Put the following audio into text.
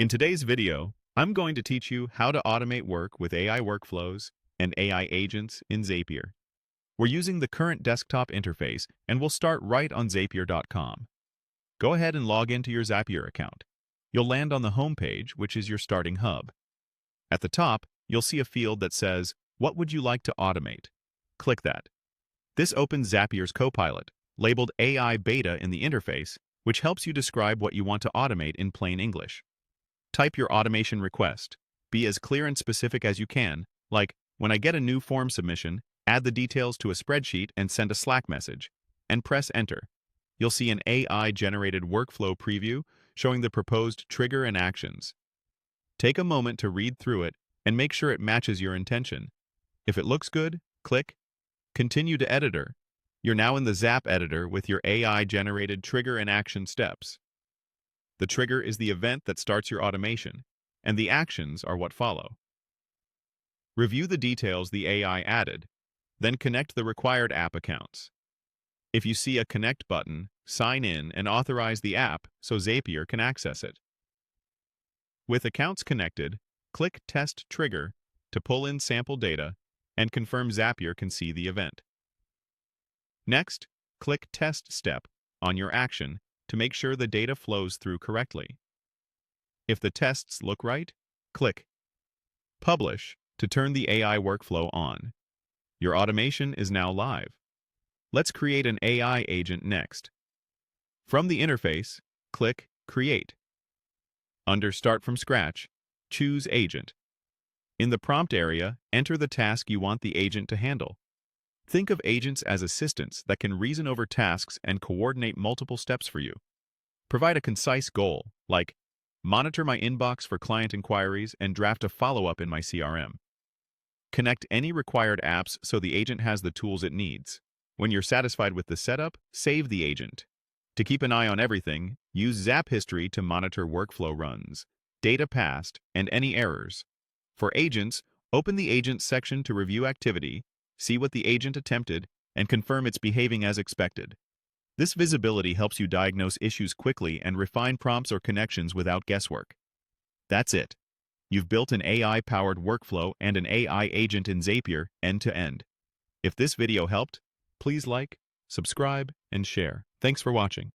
In today's video, I'm going to teach you how to automate work with AI workflows and AI agents in Zapier. We're using the current desktop interface, and we'll start right on Zapier.com. Go ahead and log into your Zapier account. You'll land on the home page, which is your starting hub. At the top, you'll see a field that says, "What would you like to automate?" Click that. This opens Zapier's Copilot, labeled AI Beta in the interface, which helps you describe what you want to automate in plain English. Type your automation request. Be as clear and specific as you can, like, when I get a new form submission, add the details to a spreadsheet and send a Slack message, and press Enter. You'll see an AI-generated workflow preview showing the proposed trigger and actions. Take a moment to read through it and make sure it matches your intention. If it looks good, click Continue to Editor. You're now in the Zap editor with your AI-generated trigger and action steps. The trigger is the event that starts your automation, and the actions are what follow. Review the details the AI added, then connect the required app accounts. If you see a Connect button, sign in and authorize the app so Zapier can access it. With accounts connected, click Test Trigger to pull in sample data and confirm Zapier can see the event. Next, click Test Step on your action to make sure the data flows through correctly. If the tests look right, click Publish to turn the AI workflow on. Your automation is now live. Let's create an AI agent next. From the interface, click Create. Under Start from Scratch, choose Agent. In the prompt area, enter the task you want the agent to handle. Think of agents as assistants that can reason over tasks and coordinate multiple steps for you. Provide a concise goal, like monitor my inbox for client inquiries and draft a follow-up in my CRM. Connect any required apps so the agent has the tools it needs. When you're satisfied with the setup, save the agent. To keep an eye on everything, use Zap History to monitor workflow runs, data passed, and any errors. For agents, open the Agents section to review activity, see what the agent attempted, and confirm it's behaving as expected. This visibility helps you diagnose issues quickly and refine prompts or connections without guesswork. That's it. You've built an AI-powered workflow and an AI agent in Zapier end-to-end. If this video helped, please like, subscribe, and share. Thanks for watching.